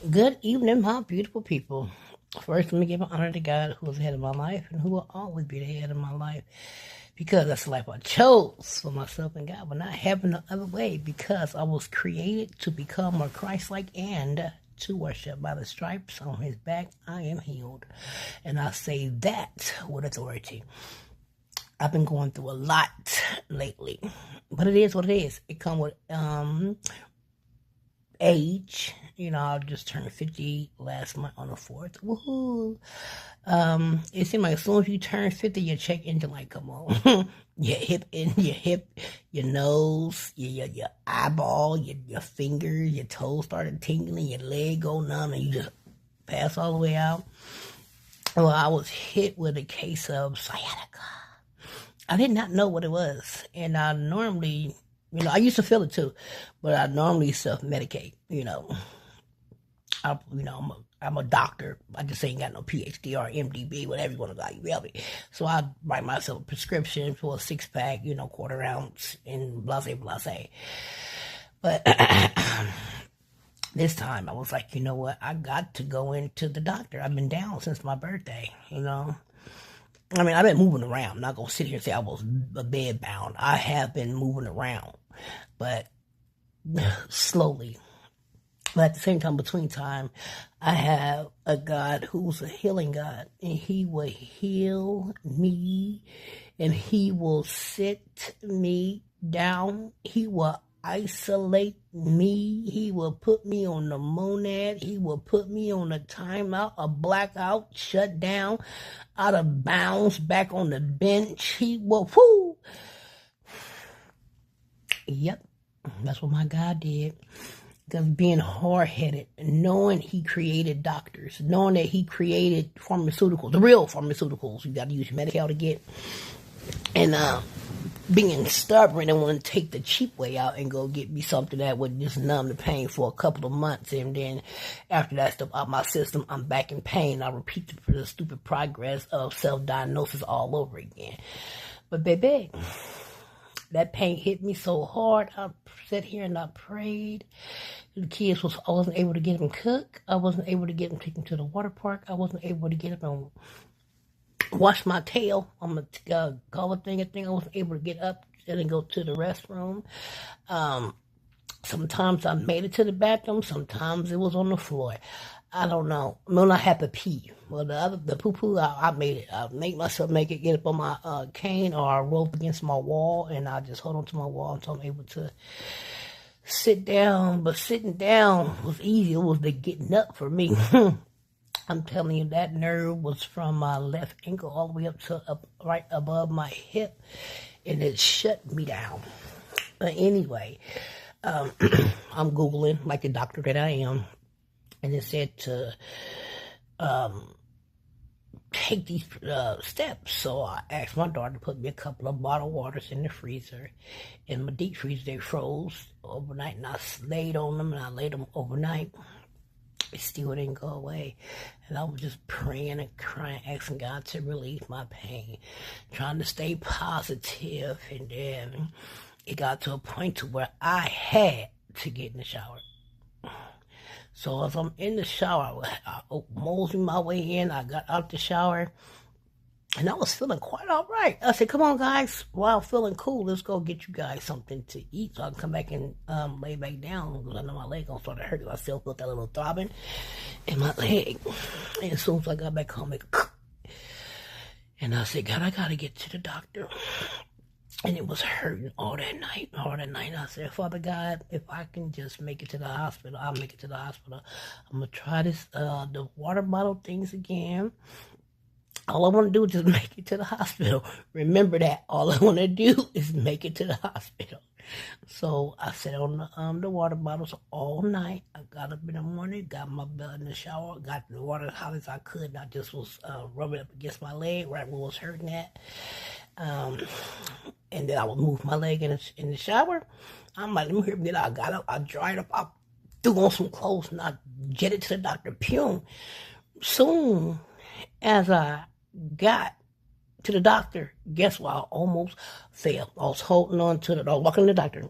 Good evening, my beautiful people. First, let me give honor to God who is the head of my life and who will always be the head of my life because that's the life I chose for myself and God, but not having no other way because I was created to become more Christ-like and to worship. By the stripes on his back, I am healed. And I say that with authority. I've been going through a lot lately, but it is what it is. It comes with age. I just turned 50 last month on the 4th. Woohoo! It seems like as soon as you turn 50, your check engine light come on. your hip, your nose, your eyeball, your fingers, your toes started tingling, your leg go numb, and you just pass all the way out. Well, I was hit with a case of sciatica. I did not know what it was, and I normally, I used to feel it too, but I normally self-medicate. I'm a doctor. I just ain't got no PhD or MDB, whatever you want to call it. So I write myself a prescription for a 6-pack, quarter ounce, and blase, blase. But this time I was like, you know what? I got to go into the doctor. I've been down since my birthday, I've been moving around. I'm not going to sit here and say I was bed bound. I have been moving around, but slowly. But at the same time, between time, I have a God who's a healing God, and he will heal me, and he will sit me down. He will isolate me. He will put me on the monad. He will put me on a timeout, a blackout, shut down, out of bounds, back on the bench. He will, whoo! Yep, that's what my God did. Because being hard-headed, knowing he created doctors, knowing that he created pharmaceuticals, the real pharmaceuticals you got to use Medi-Cal to get, and being stubborn and want to take the cheap way out and go get me something that would just numb the pain for a couple of months, and then after that stuff out my system, I'm back in pain. I repeat the stupid progress of self-diagnosis all over again. But baby, that pain hit me so hard. I sat here and I prayed. The kids I wasn't able to get them cook. I wasn't able to get them taken to the water park. I wasn't able to get them and wash my tail. I'm gonna call a thing. I wasn't able to get up and go to the restroom. Sometimes I made it to the bathroom. Sometimes it was on the floor. I don't know. When I had to pee. Well, the poo-poo, I made it. I made myself make it, get up on my cane, or I rope against my wall, and I just hold on to my wall until I'm able to sit down. But sitting down was easy. It was the getting up for me. I'm telling you, that nerve was from my left ankle all the way up to right above my hip, and it shut me down. But anyway, I'm Googling, like the doctor that I am. And it said to take these steps. So I asked my daughter to put me a couple of bottled waters in the freezer. In my deep freezer, they froze overnight. And I laid on them, and I laid them overnight. It still didn't go away. And I was just praying and crying, asking God to relieve my pain, trying to stay positive. And then it got to a point to where I had to get in the shower. So as I'm in the shower, I moseyed my way in. I got out the shower, and I was feeling quite all right. I said, come on, guys. While I'm feeling cool, let's go get you guys something to eat so I can come back and lay back down, because I know my leg gonna start to hurt. I still felt that little throbbing in my leg. And as soon as I got back home, and I said, God, I got to get to the doctor. And it was hurting all that night. I said, Father God, if I can just make it to the hospital, I'll make it to the hospital. I'm going to try this, the water bottle things again. All I want to do is just make it to the hospital. Remember that. All I want to do is make it to the hospital. So I sat on the water bottles all night. I got up in the morning, got my blood in the shower, got the water as hot as I could. I just was rubbing up against my leg right where it was hurting at. And then I would move my leg in the shower. I'm like, let me hear it. I got up, I dried up, I threw on some clothes, and I jetted to the doctor. Pew. Soon as I got to the doctor, guess what? I almost fell. I was holding on to I was walking to the doctor.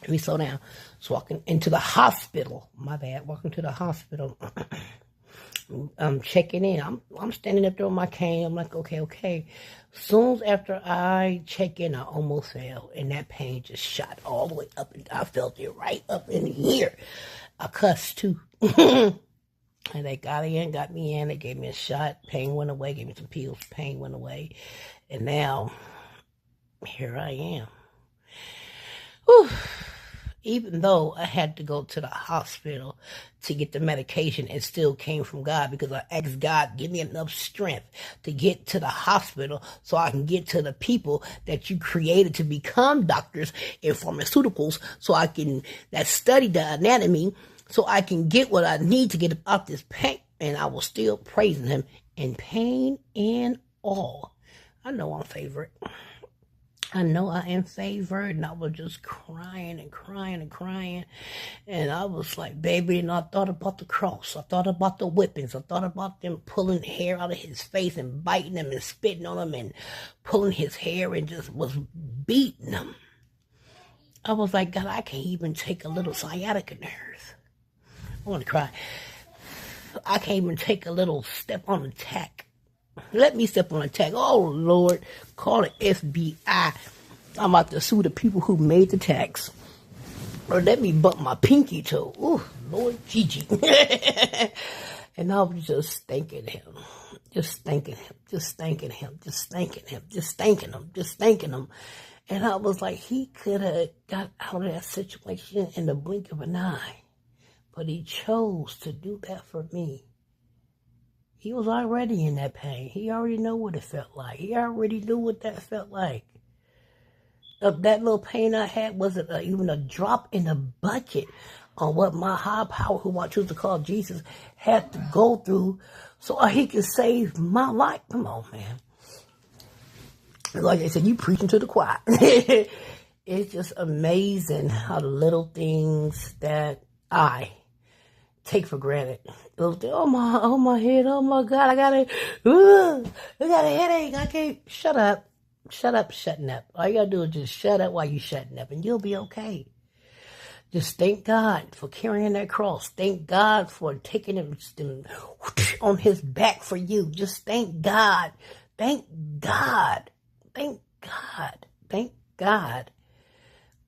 Let me slow down. So walking into the hospital. My bad. Walking to the hospital. I'm checking in. I'm standing up there with my cane. I'm like, okay. Soon after I check in, I almost fell. And that pain just shot all the way up. And I felt it right up in here. I cussed too. And they got me in. They gave me a shot. Pain went away. Gave me some pills. Pain went away. And now, here I am. Whew. Even though I had to go to the hospital to get the medication, it still came from God, because I asked God, give me enough strength to get to the hospital so I can get to the people that you created to become doctors in pharmaceuticals, so I can that study the anatomy, so I can get what I need to get out this pain. And I was still praising him in pain and all. I know I'm favorite. I know I am favored, and I was just crying. And I was like, baby, and I thought about the cross. I thought about the whippings. I thought about them pulling hair out of his face and biting him and spitting on him and pulling his hair and just was beating him. I was like, God, I can't even take a little sciatica nerve. I want to cry. I can't even take a little step on the tack. Let me step on the tag. Oh, Lord. Call it FBI. I'm about to sue the people who made the tax. Or let me bump my pinky toe. Oh, Lord Gigi. And I was just thanking him. Just thanking him. And I was like, he could have got out of that situation in the blink of an eye. But he chose to do that for me. He was already in that pain. He already knew what it felt like. He already knew what that felt like. That little pain I had wasn't even a drop in the bucket on what my high power, who I choose to call Jesus, had to go through so he could save my life. Come on, man. Like I said, you preaching to the choir. It's just amazing how the little things that I take for granted. Oh my head, oh my God, I got a headache. I can't. Shut up, shutting up. All you gotta do is just shut up while you shutting up, and you'll be okay. Just thank God for carrying that cross. Thank God for taking him on his back for you. Just thank God. Thank God. Thank God. Thank God.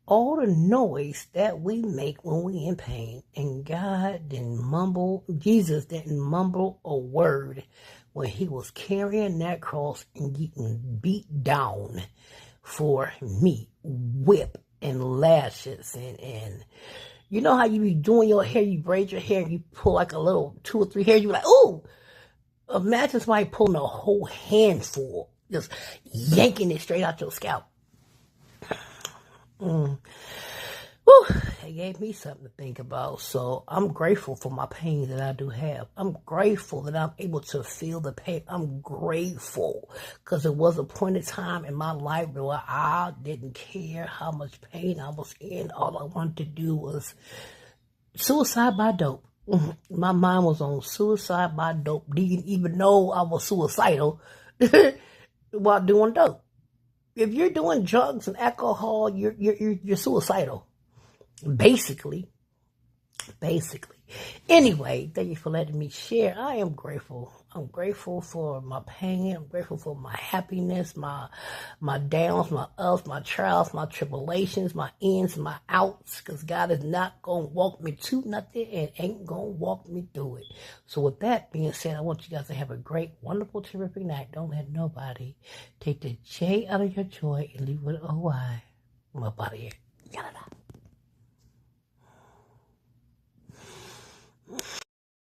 All the noise that we make when we in pain, and Jesus didn't mumble a word when he was carrying that cross and getting beat down for me, whip and lashes, and you know how you be doing your hair, you braid your hair, and you pull like a little 2 or 3 hairs, you be like, ooh, imagine somebody pulling a whole handful, just yanking it straight out your scalp. Woo, it gave me something to think about. So I'm grateful for my pain that I do have. I'm grateful that I'm able to feel the pain. I'm grateful because there was a point in time in my life where I didn't care how much pain I was in. All I wanted to do was suicide by dope. My mind was on suicide by dope. Didn't even know I was suicidal while doing dope. If you're doing drugs and alcohol, you're suicidal. Basically. Anyway, thank you for letting me share. I am grateful. I'm grateful for my pain. I'm grateful for my happiness, my downs, my ups, my trials, my tribulations, my ins, my outs. Because God is not going to walk me to nothing and ain't going to walk me through it. So with that being said, I want you guys to have a great, wonderful, terrific night. Don't let nobody take the J out of your joy and leave with an O-Y. I'm up out of here. Yada.